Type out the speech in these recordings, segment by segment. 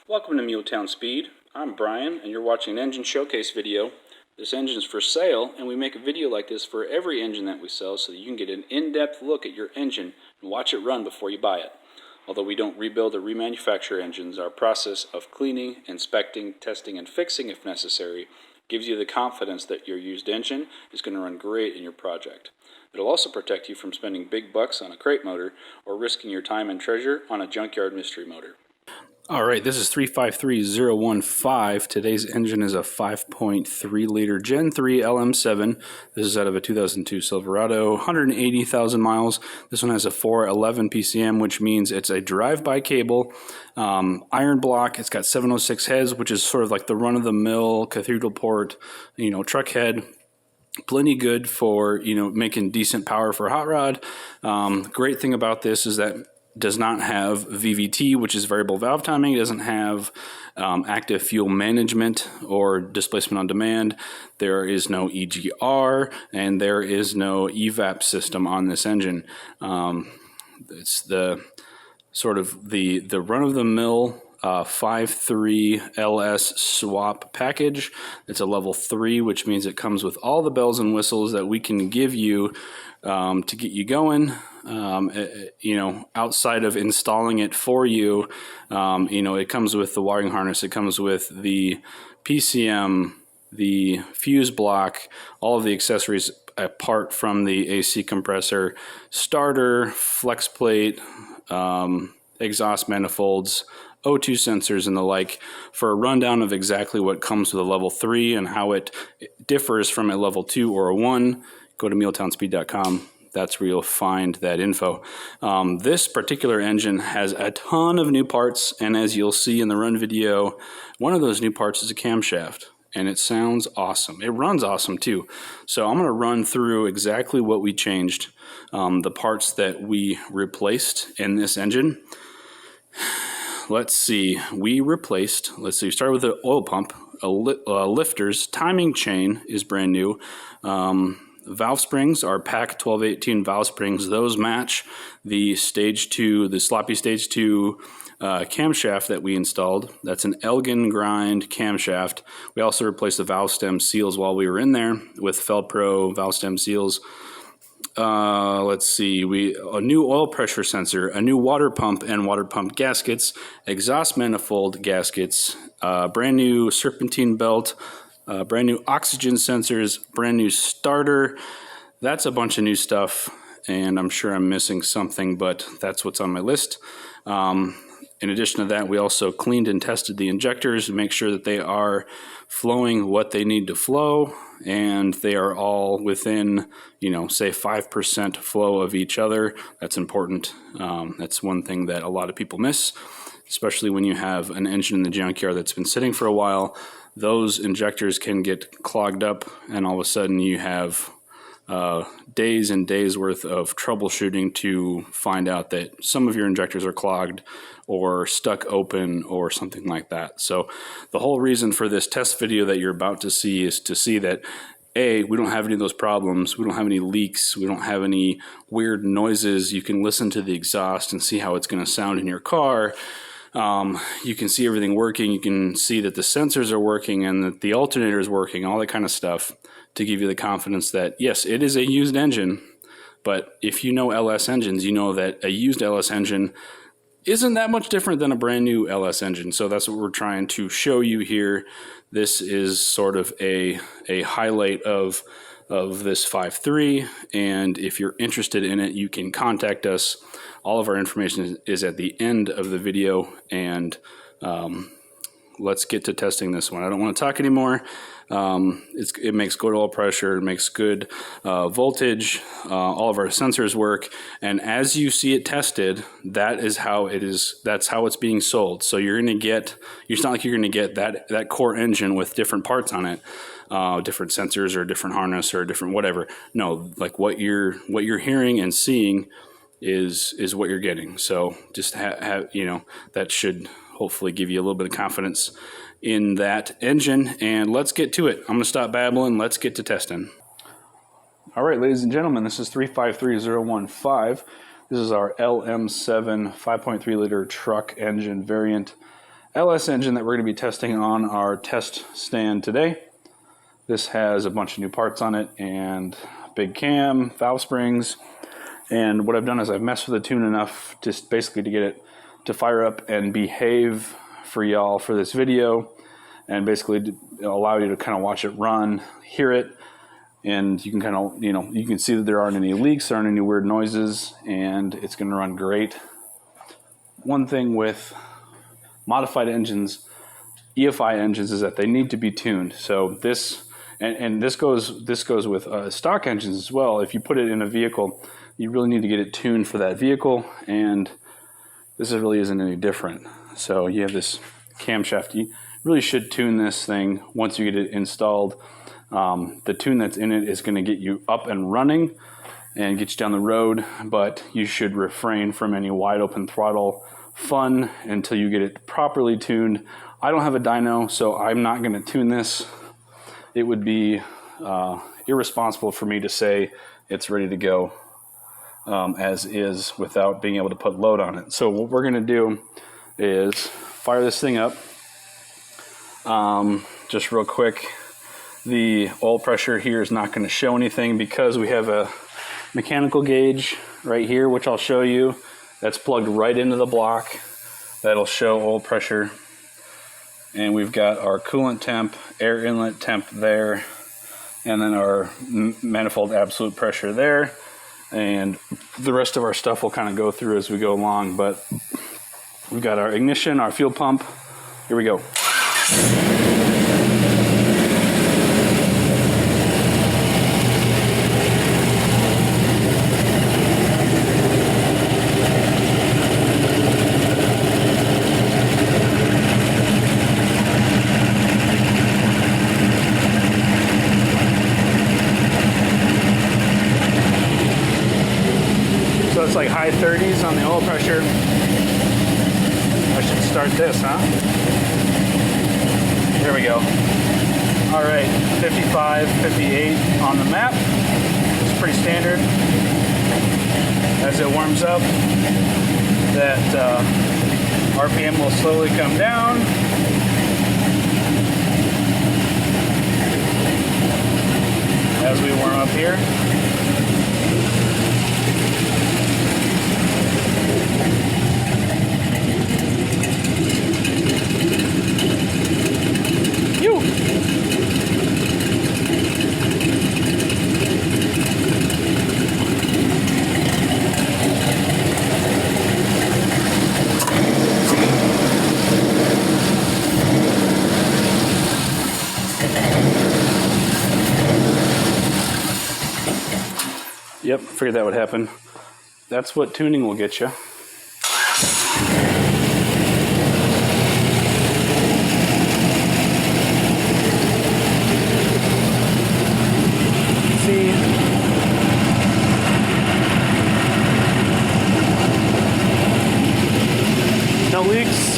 Welcome to Muletown Speed. I'm Brian and you're watching an engine showcase video. This engine is for sale and we make a video like this for every engine that we sell so that you can get an in-depth look at your engine and watch it run before you buy it. Although we don't rebuild or remanufacture engines, our process of cleaning, inspecting, testing, and fixing if necessary gives you the confidence that your used engine is going to run great in your project. It'll also protect you from spending big bucks on a crate motor or risking your time and treasure on a junkyard mystery motor. All right, this is 353015. Today's engine is a 5.3 liter Gen 3 LM7. This is out of a 2002 Silverado, 180,000 miles. This one has a 411 PCM, which means it's a drive-by cable, iron block. It's got 706 heads, which is sort of like the run-of-the-mill cathedral port, truck head. Plenty good for, making decent power for a hot rod. Great thing about this is that does not have VVT, which is variable valve timing. It doesn't have active fuel management or displacement on demand. There is no EGR, and there is no evap system on this engine. It's the sort of the run-of-the-mill 5.3 LS swap package. It's a level 3, which means it comes with all the bells and whistles that we can give you to get you going. Outside of installing it for you, it comes with the wiring harness, it comes with the PCM, the fuse block, all of the accessories apart from the AC compressor, starter, flex plate, exhaust manifolds, O2 sensors, and the like. For a rundown of exactly what comes with a level 3 and how it differs from a level 2 or a 1, go to muletownSpeed.com. That's where you'll find that info. This particular engine has a ton of new parts, and as you'll see in the run video, one of those new parts is a camshaft, and it sounds awesome. It runs awesome too. So I'm going to run through exactly what we changed, the parts that we replaced in this engine. Let's see, we started with the oil pump, lifters, timing chain is brand new. Valve springs are PAC 1218 valve springs. Those match the stage 2, the sloppy stage 2 camshaft that we installed. That's an Elgin grind camshaft. We also replaced the valve stem seals while we were in there with Felpro valve stem seals. Let's see, a new oil pressure sensor, a new water pump and water pump gaskets, exhaust manifold gaskets, brand new serpentine belt, brand new oxygen sensors, brand new starter. That's a bunch of new stuff, and I'm sure I'm missing something, but that's what's on my list. In addition to that, we also cleaned and tested the injectors to make sure that they are flowing what they need to flow, and they are all within, say 5% flow of each other. That's important. That's one thing that a lot of people miss, especially when you have an engine in the junkyard that's been sitting for a while. Those injectors can get clogged up, and all of a sudden you have days and days worth of troubleshooting to find out that some of your injectors are clogged or stuck open or something like that. So the whole reason for this test video that you're about to see is to see that A, we don't have any of those problems, we don't have any leaks, we don't have any weird noises. You can listen to the exhaust and see how it's going to sound in your car. You can see everything working. You can see that the sensors are working and that the alternator is working, all that kind of stuff to give you the confidence that, yes, it is a used engine, but if you know LS engines, you know that a used LS engine isn't that much different than a brand new LS engine. So that's what we're trying to show you here. This is sort of a highlight of this 5.3, and if you're interested in it, you can contact us. All of our information is at the end of the video, and let's get to testing this one. I don't want to talk anymore. It makes good oil pressure, it makes good voltage, all of our sensors work, and as you see it tested, that is how it is. That's how it's being sold. So you're going to get, it's not like you're going to get that core engine with different parts on it. Different sensors or a different harness or a different whatever. No, like what you're hearing and seeing is what you're getting. So just have that should hopefully give you a little bit of confidence in that engine. And let's get to it. I'm going to stop babbling. Let's get to testing. All right, ladies and gentlemen, this is 353015. This is our LM7 5.3 liter truck engine variant. LS engine that we're going to be testing on our test stand today. This has a bunch of new parts on it and big cam, valve springs. And what I've done is I've messed with the tune enough just basically to get it to fire up and behave for y'all for this video, and basically allow you to kind of watch it run, hear it, and you can kind of, you can see that there aren't any leaks, there aren't any weird noises, and it's going to run great. One thing with modified engines, EFI engines, is that they need to be tuned. So this, and this goes with stock engines as well. If you put it in a vehicle, you really need to get it tuned for that vehicle, and this really isn't any different. So you have this camshaft. You really should tune this thing once you get it installed. The tune that's in it is going to get you up and running and get you down the road, but you should refrain from any wide open throttle fun until you get it properly tuned. I don't have a dyno, so I'm not going to tune this. It would be irresponsible for me to say it's ready to go as is without being able to put load on it. So what we're going to do is fire this thing up. Just real quick, the oil pressure here is not going to show anything because we have a mechanical gauge right here, which I'll show you. That's plugged right into the block. That'll show oil pressure. And we've got our coolant temp, air inlet temp there, and then our manifold absolute pressure there. And the rest of our stuff will kind of go through as we go along, but we've got our ignition, our fuel pump. Here we go. So it's like high 30s on the oil pressure. I should start this, huh? There we go. All right, 55, 58 on the map. It's pretty standard. As it warms up, that RPM will slowly come down. As we warm up here. Yep, figured that would happen. That's what tuning will get you. See, no leaks.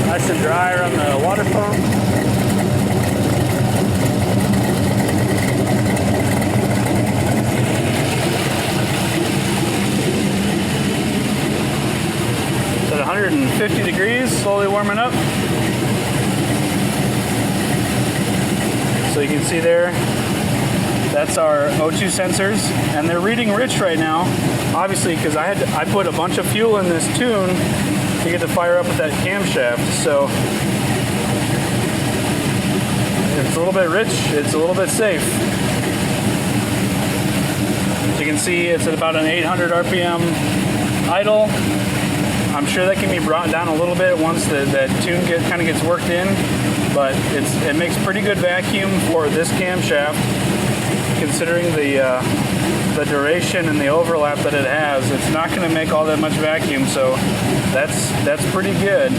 Nice and dry around the water pump. It's at 150 degrees, slowly warming up. So you can see there, that's our O2 sensors, and they're reading rich right now, obviously because I put a bunch of fuel in this tune to get to fire up with that camshaft. So it's a little bit rich, it's a little bit safe. As you can see, it's at about an 800 RPM idle. I'm sure that can be brought down a little bit once that tune kind of gets worked in, but it makes pretty good vacuum for this camshaft, considering the duration and the overlap that it has. It's not going to make all that much vacuum, so that's pretty good.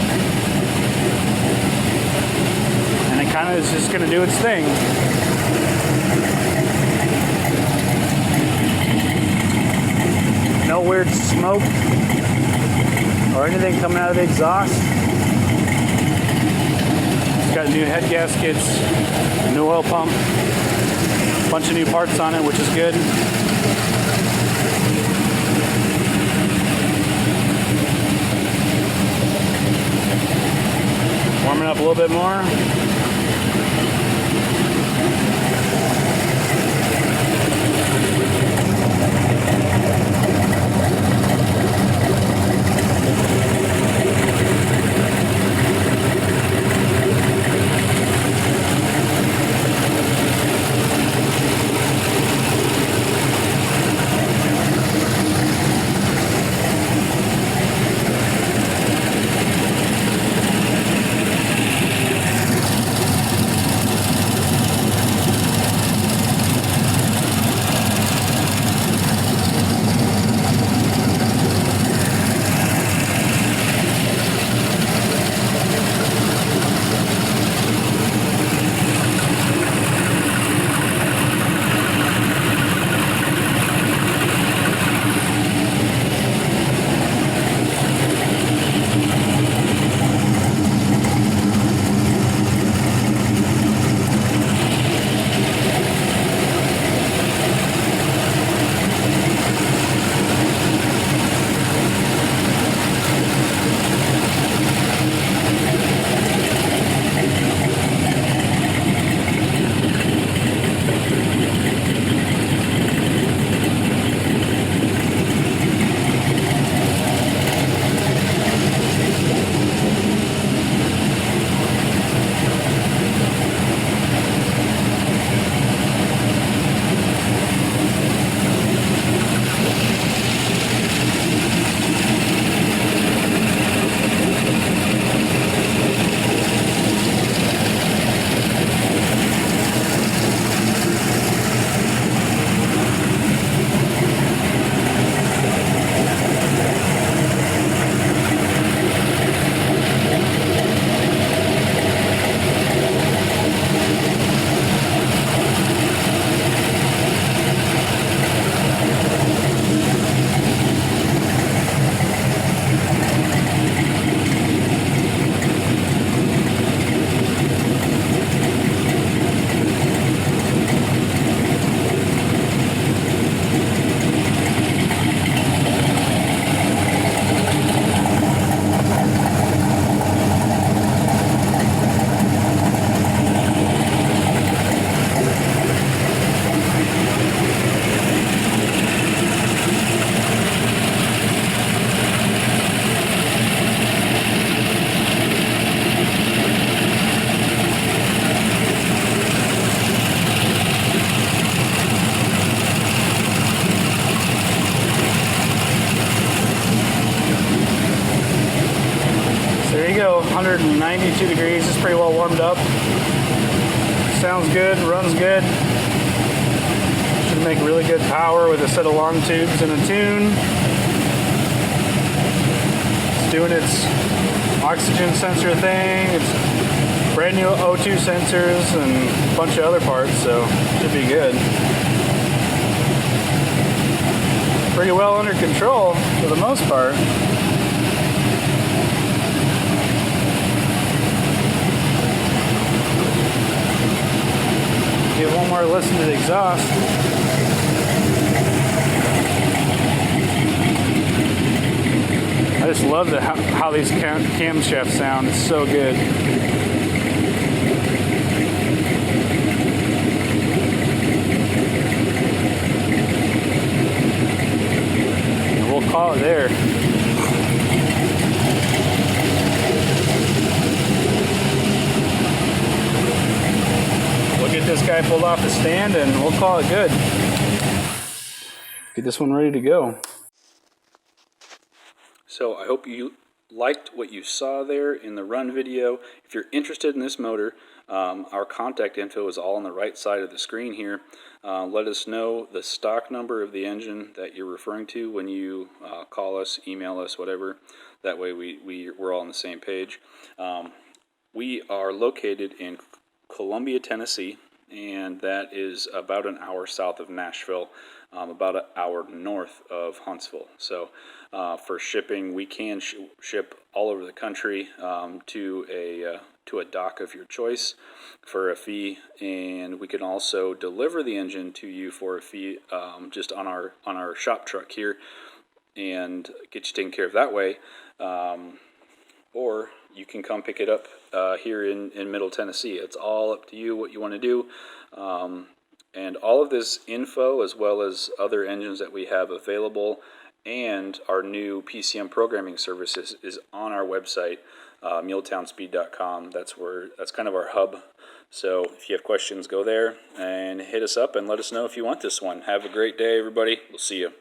And it kind of is just going to do its thing. No weird smoke or anything coming out of the exhaust. It's got new head gaskets, new oil pump, a bunch of new parts on it, which is good. Warming up a little bit more. There you go, 192 degrees. It's pretty well warmed up. Sounds good, runs good. Should make really good power with a set of long tubes and a tune. It's doing its oxygen sensor thing. It's brand new O2 sensors and a bunch of other parts, so should be good. Pretty well under control for the most part. Give one more listen to the exhaust. I just love how these camshafts sound. It's so good. And we'll call it there. Get this guy pulled off the stand and we'll call it good. Get this one ready to go. So I hope you liked what you saw there in the run video. If you're interested in this motor, our contact info is all on the right side of the screen here. Let us know the stock number of the engine that you're referring to when you call us, email us, whatever. That way we're all on the same page. We are located in Columbia, Tennessee, and that is about an hour south of Nashville. about an hour north of Huntsville. So for shipping, we can ship all over the country to a dock of your choice for a fee, and we can also deliver the engine to you for a fee, just on our shop truck here, and get you taken care of that way. Or you can come pick it up here in Middle Tennessee. It's all up to you what you want to do. And all of this info, as well as other engines that we have available, and our new PCM programming services, is on our website, muletownspeed.com. That's kind of our hub. So if you have questions, go there and hit us up and let us know if you want this one. Have a great day, everybody. We'll see you.